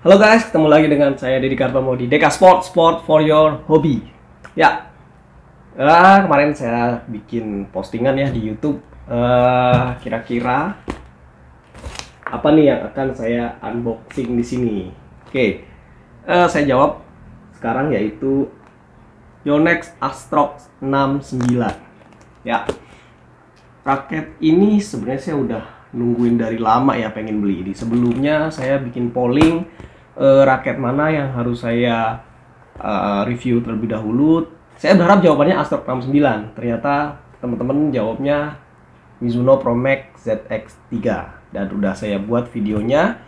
Halo guys, ketemu lagi dengan saya Deddy Kartomo di Deka Sport, Sport for your hobby. Ya, kemarin saya bikin postingan ya di YouTube. Kira-kira apa nih yang akan saya unboxing di sini? Oke, saya jawab sekarang yaitu Yonex Astrox 69. Ya, raket ini sebenarnya saya udah nungguin dari lama ya pengen beli ini. Sebelumnya saya bikin polling raket mana yang harus saya review terlebih dahulu. Saya berharap jawabannya Astrox 69. Ternyata teman-teman jawabnya Mizuno Promax ZX3 dan udah saya buat videonya.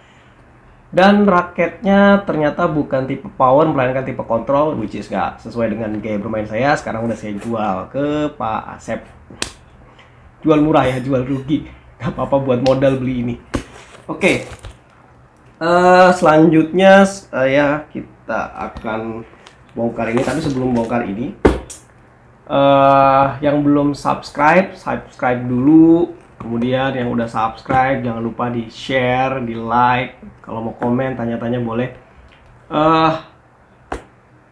Dan raketnya ternyata bukan tipe power melainkan tipe kontrol, which is gak sesuai dengan gaya bermain saya. Sekarang udah saya jual ke Pak Asep. Jual murah ya, jual rugi. Gak apa-apa buat modal beli ini. Oke. Selanjutnya kita akan bongkar ini. Tapi sebelum bongkar ini, yang belum subscribe dulu. Kemudian yang udah subscribe jangan lupa di share, di like. Kalau mau komen, tanya-tanya boleh.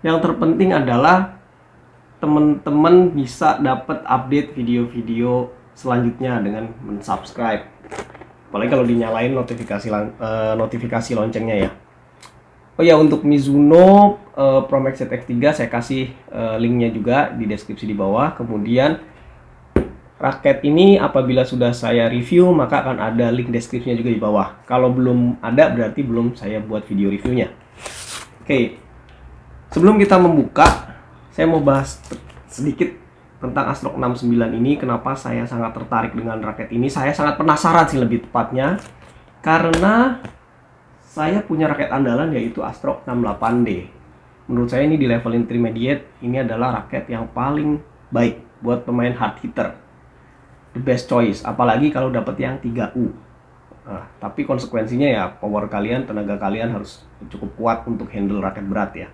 Yang terpenting adalah teman-teman bisa dapat update video-video selanjutnya dengan mensubscribe. Apalagi kalau dinyalain notifikasi loncengnya ya. Oh ya, untuk Mizuno Promax ZX3 saya kasih linknya juga di deskripsi di bawah. Kemudian raket ini apabila sudah saya review maka akan ada link deskripsinya juga di bawah. Kalau belum ada berarti belum saya buat video reviewnya. Oke, sebelum kita membuka, saya mau bahas sedikit tentang Astrox 69 ini. Kenapa saya sangat tertarik dengan raket ini? Saya sangat penasaran sih lebih tepatnya, karena saya punya raket andalan yaitu Astrox 68D. Menurut saya ini di level intermediate, ini adalah raket yang paling baik buat pemain hard hitter. The best choice, apalagi kalau dapat yang 3U. Tapi konsekuensinya ya power kalian, tenaga kalian harus cukup kuat untuk handle raket berat ya.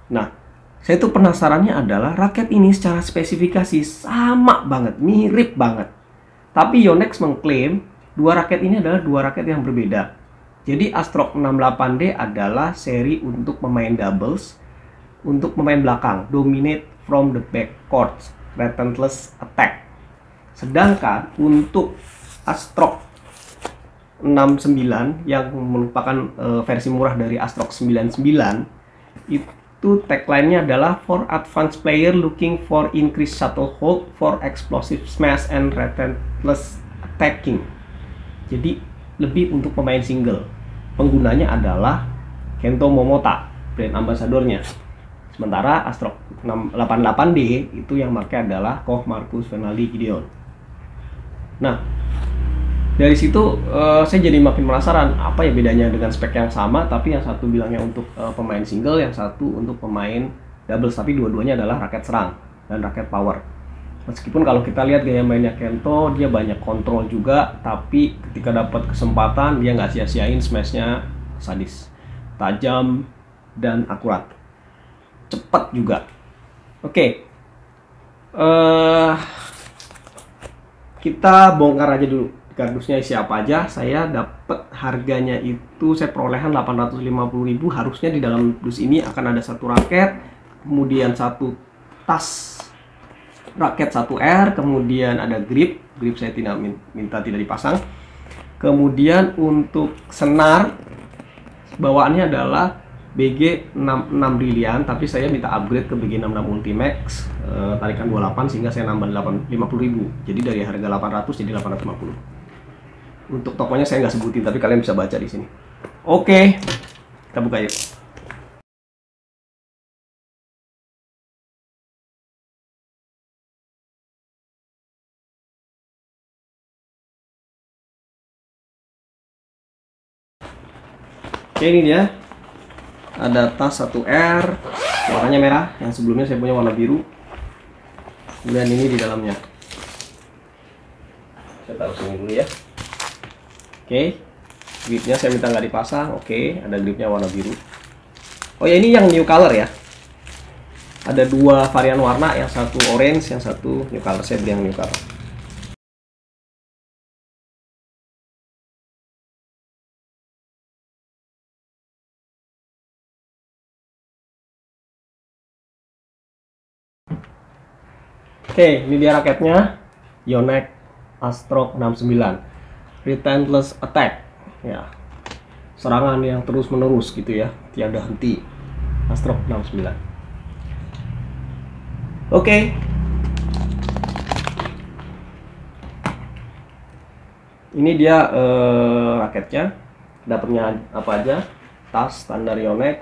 Nah, saya tuh penasarannya adalah raket ini secara spesifikasi sama banget, mirip banget. Tapi Yonex mengklaim dua raket ini adalah dua raket yang berbeda. Jadi Astrox 68D adalah seri untuk pemain doubles, untuk pemain belakang, dominate from the backcourt, relentless attack. Sedangkan untuk Astrox 69 yang merupakan versi murah dari Astrox 99, itu tagline-nya adalah for advanced player looking for increased shuttle hold, for explosive smash and relentless attacking. Jadi lebih untuk pemain single. Penggunanya adalah Kento Momota, brand ambassadornya. Sementara Astrox 88D itu yang pakai adalah Koch Marcus Fernaldi Gideon. Nah, dari situ saya jadi makin penasaran apa ya bedanya dengan spek yang sama, tapi yang satu bilangnya untuk pemain single, yang satu untuk pemain doubles, tapi dua-duanya adalah raket serang dan raket power. Meskipun kalau kita lihat gaya mainnya Kento, dia banyak kontrol juga, tapi ketika dapat kesempatan dia nggak sia-siain, smashnya sadis, tajam dan akurat, cepat juga. Oke. Kita bongkar aja dulu kardusnya isi apa aja. Saya dapat harganya itu saya perolehan 850.000. Harusnya di dalam dus ini akan ada satu raket, kemudian satu tas raket 1R, kemudian ada grip saya tidak minta tidak dipasang. Kemudian untuk senar bawaannya adalah BG 66 Brilliant, tapi saya minta upgrade ke BG 66 Ultimax, tarikan 28 sehingga saya nambah 50.000. Jadi dari harga 800 jadi 850. Untuk tokonya saya nggak sebutin, tapi kalian bisa baca di sini. Oke, kita buka yuk. Oke, ini dia. Ada tas 1R, warnanya merah. Yang sebelumnya saya punya warna biru. Kemudian ini di dalamnya. Saya taruh sini dulu ya. Oke, gripnya saya minta nggak dipasang. Oke, ada gripnya warna biru. Oh ya, ini yang new color ya. Ada dua varian warna, yang satu orange, yang satu new color. Saya beli yang new color. Oke, ini dia raketnya, Yonex Astrok 69 Relentless Attack ya, serangan yang terus menerus gitu ya, tiada henti. Astrok 69. Oke. Ini dia raketnya. Dapatnya apa aja? Tas standar Yonex.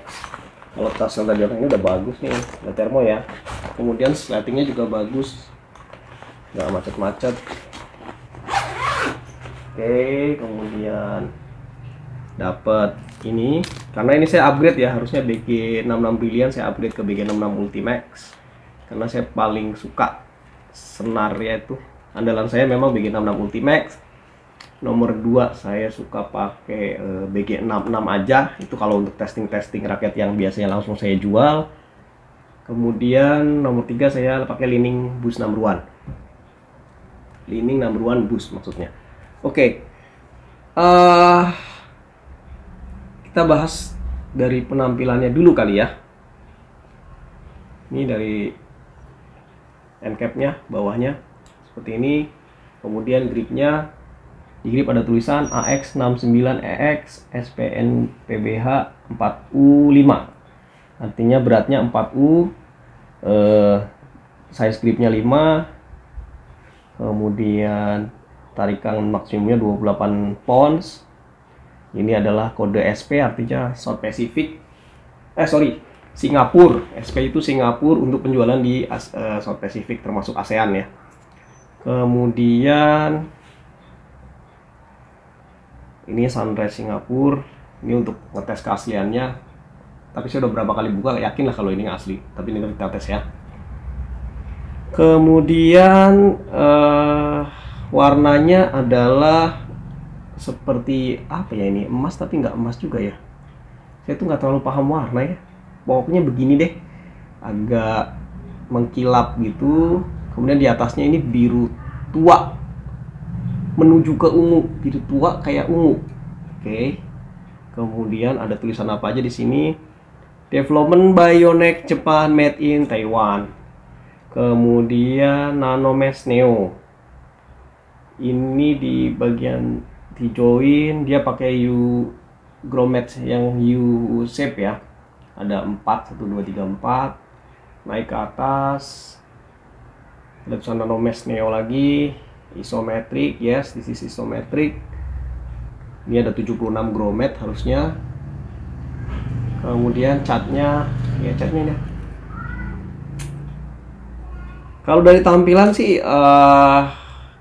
Kalau tas standar Yonex ini udah bagus nih, ada termo ya. Kemudian sletingnya juga bagus, nggak macet-macet. Oke, kemudian dapat ini, karena ini saya upgrade ya, harusnya BG66 Brilliant, saya upgrade ke BG66 Ultimax karena saya paling suka senarnya itu. Andalan saya memang BG66 Ultimax. Nomor 2 saya suka pakai BG66 aja, itu kalau untuk testing raket yang biasanya langsung saya jual. Kemudian nomor 3 saya pakai Li-Ning Boost number 1. Li-Ning number 1 Boost maksudnya. Oke. Kita bahas dari penampilannya dulu kali ya. Ini dari end cap-nya, bawahnya seperti ini. Kemudian gripnya, di grip ada tulisan AX69EX SPN PBH 4U5. Artinya beratnya 4U, size gripnya 5. Kemudian tarikan maksimumnya 28 pounds. Ini adalah kode SP, artinya South Pacific. Singapura. SP itu Singapura untuk penjualan di South Pacific termasuk ASEAN ya. Kemudian ini Sunrise Singapura. Ini untuk ngetes keasliannya. Tapi saya udah berapa kali buka, yakin lah kalau ini asli. Tapi ini kita tes ya. Kemudian warnanya adalah seperti apa ya, ini emas tapi nggak emas juga ya. Saya tuh nggak terlalu paham warna ya. Pokoknya begini deh, agak mengkilap gitu. Kemudian di atasnya ini biru tua menuju ke ungu, biru tua kayak ungu. Oke. Kemudian ada tulisan apa aja di sini? Development by Yonex Japan, made in Taiwan. Kemudian Nanomesh Neo. Ini di bagian di join dia pakai U grommet yang U shape ya. Ada 4, 1 2 3 4. Naik ke atas. Ada tulisan Nanomesh Neo lagi. Isometric, yes, this is isometric. Ini ada 76 grommet harusnya. Kemudian catnya, ya catnya ini. Kalau dari tampilan sih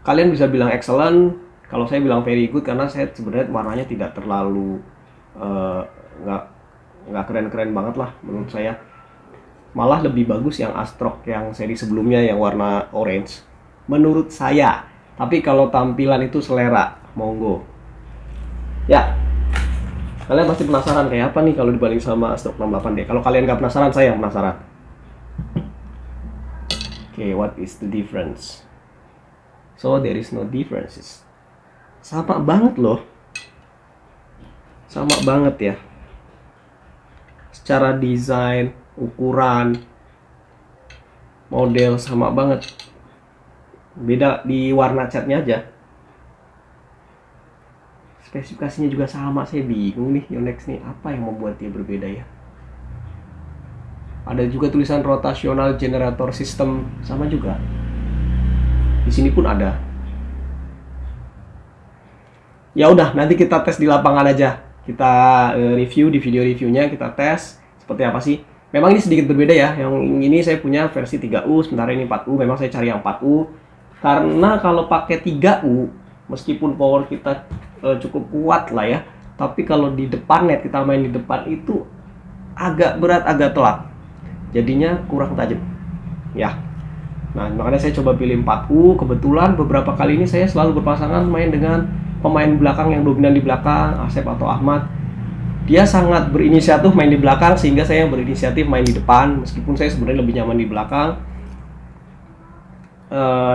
kalian bisa bilang excellent. Kalau saya bilang very good karena saya sebenarnya warnanya tidak terlalu nggak keren-keren banget lah menurut saya. Malah lebih bagus yang Astrok yang seri sebelumnya yang warna orange menurut saya. Tapi kalau tampilan itu selera, monggo. Ya, kalian pasti penasaran kayak apa nih kalau dibanding sama Astrok 68D. Kalau kalian nggak penasaran, saya yang penasaran. Oke, what is the difference? So there is no differences. Sama banget loh. Sama banget ya. Secara desain, ukuran, model sama banget. Beda di warna catnya aja. Spesifikasinya juga sama, saya bingung nih Yonex nih apa yang membuat dia berbeda ya. Ada juga tulisan rotational generator system, sama juga. Di sini pun ada. Ya udah, nanti kita tes di lapangan aja. Kita review di video reviewnya, kita tes seperti apa sih. Memang ini sedikit berbeda ya. Yang ini saya punya versi 3U, sementara ini 4U. Memang saya cari yang 4U. Karena kalau pakai 3U, meskipun power kita cukup kuat lah ya, tapi kalau di depan net, kita main di depan itu agak berat, agak telat. Jadinya kurang tajam. Ya. Nah, makanya saya coba pilih 4U. Kebetulan beberapa kali ini saya selalu berpasangan main dengan pemain belakang yang dominan di belakang, Asep atau Ahmad. Dia sangat berinisiatif main di belakang, sehingga saya berinisiatif main di depan, meskipun saya sebenarnya lebih nyaman di belakang.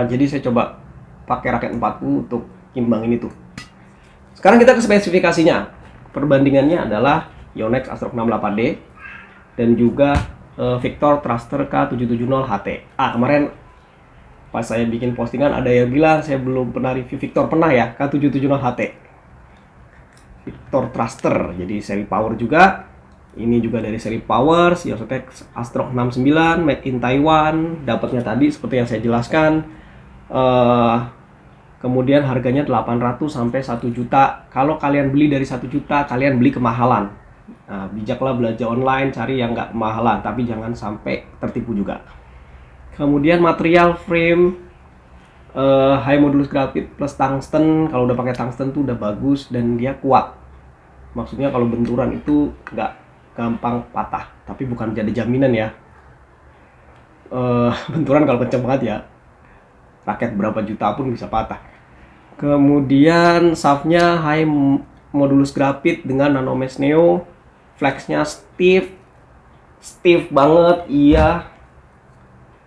Jadi saya coba pakai raket 4U untuk imbangin itu. Sekarang kita ke spesifikasinya. Perbandingannya adalah Yonex Astrok 68D dan juga Victor Thruster K770 HT. Kemarin pas saya bikin postingan ada yang bilang saya belum pernah review Victor. Pernah ya, K770HT Victor Thruster, jadi seri power juga. Ini juga dari seri power, Siosotex Astrok 69 made in Taiwan. Dapatnya tadi seperti yang saya jelaskan. Kemudian harganya 800 sampai 1 juta. Kalau kalian beli dari 1 juta, kalian beli kemahalan. Nah, bijaklah belanja online, cari yang nggak kemahalan, tapi jangan sampai tertipu juga. Kemudian material frame high modulus grafit plus tungsten. Kalau udah pakai tungsten tuh udah bagus dan dia kuat. Maksudnya kalau benturan itu nggak gampang patah, tapi bukan jadi jaminan ya. Benturan kalau kenceng banget ya, raket berapa juta pun bisa patah. Kemudian shaftnya high modulus grafit dengan nanomesh neo, flexnya stiff banget, iya.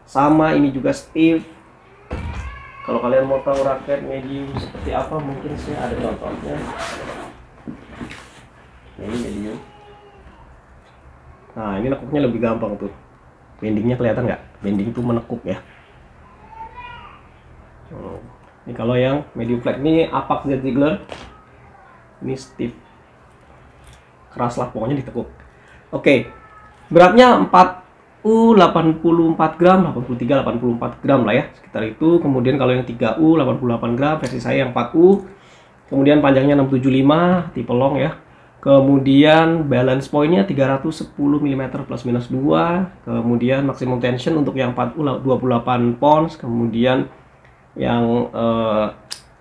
Sama ini juga stiff. Kalau kalian mau tahu raket medium seperti apa, mungkin saya ada contohnya. Ini medium. Nah, ini nekuknya lebih gampang tuh. Bendingnya kelihatan nggak? Bending tuh menekuk ya. Ini kalau yang medium flex, ini Apax Z Ziegler. Ini stiff. Keras lah pokoknya ditekuk. Oke. Beratnya 4U 84 gram, 84 gram lah ya, sekitar itu. Kemudian kalau yang 3U 88 gram, versi saya yang 4U. Kemudian panjangnya 675, tipe long ya. Kemudian balance point-nya 310 mm plus minus 2. Kemudian maximum tension untuk yang 4U 28 pounds. Kemudian yang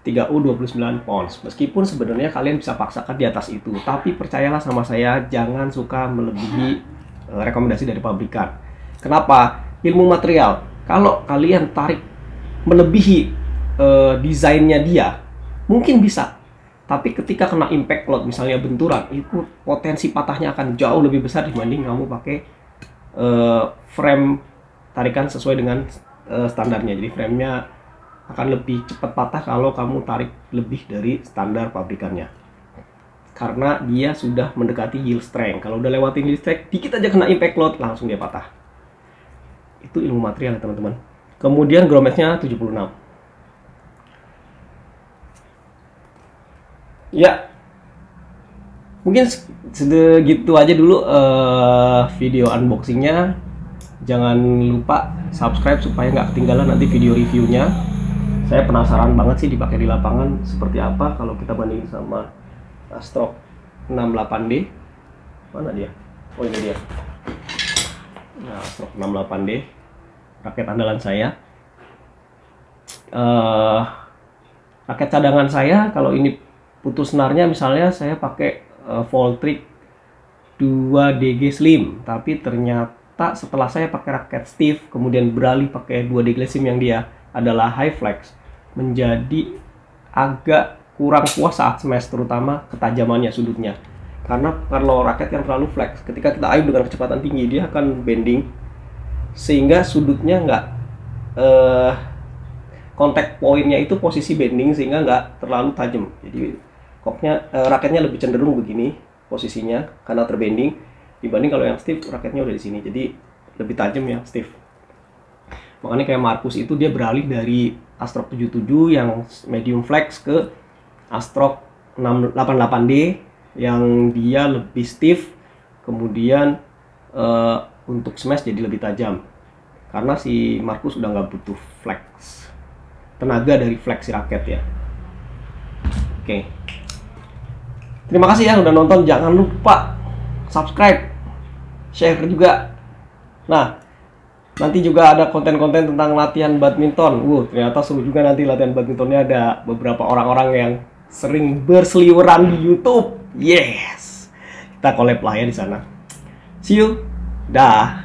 3U 29 pounds. Meskipun sebenarnya kalian bisa paksakan di atas itu, tapi percayalah sama saya, jangan suka melebihi rekomendasi dari pabrikan. Kenapa? Ilmu material. Kalau kalian tarik melebihi desainnya dia, mungkin bisa. Tapi ketika kena impact load, misalnya benturan, itu potensi patahnya akan jauh lebih besar dibanding kamu pakai frame tarikan sesuai dengan standarnya. Jadi framenya akan lebih cepat patah kalau kamu tarik lebih dari standar pabrikannya, karena dia sudah mendekati yield strength. Kalau udah lewatin yield strength, dikit aja kena impact load, langsung dia patah. Itu ilmu material ya teman-teman. Kemudian grommetnya 76. Ya, mungkin segitu aja dulu video unboxingnya. Jangan lupa subscribe supaya nggak ketinggalan nanti video reviewnya. Saya penasaran banget sih dipakai di lapangan seperti apa kalau kita bandingin sama Astrok 68D. Mana dia? Oh, ini dia. Nah, Astrok 68D, raket andalan saya. Raket cadangan saya, kalau ini putus senarnya misalnya saya pakai Voltric 2DG Slim, tapi ternyata setelah saya pakai raket stiff kemudian beralih pakai 2DG Slim yang dia adalah high flex, menjadi agak kurang puas saat smash, terutama ketajamannya sudutnya. Karena kalau raket yang terlalu flex, ketika kita ayun dengan kecepatan tinggi, dia akan bending sehingga sudutnya nggak contact point-nya itu posisi bending sehingga nggak terlalu tajam. Jadi koknya raketnya lebih cenderung begini posisinya karena terbending, dibanding kalau yang stiff raketnya udah di sini, jadi lebih tajam yang stiff. Makanya kayak Marcus itu dia beralih dari Astrok 77 yang medium flex ke Astrok 88D yang dia lebih stiff, kemudian untuk smash jadi lebih tajam karena si Marcus udah nggak butuh flex, tenaga dari flex si raket ya. Oke. Terima kasih ya udah nonton, jangan lupa subscribe, share juga. Nah, nanti juga ada konten-konten tentang latihan badminton. Ternyata seru juga nanti latihan badmintonnya, ada beberapa orang-orang yang sering berseliweran di YouTube. Yes. Kita collab lah ya di sana. See you. Dah.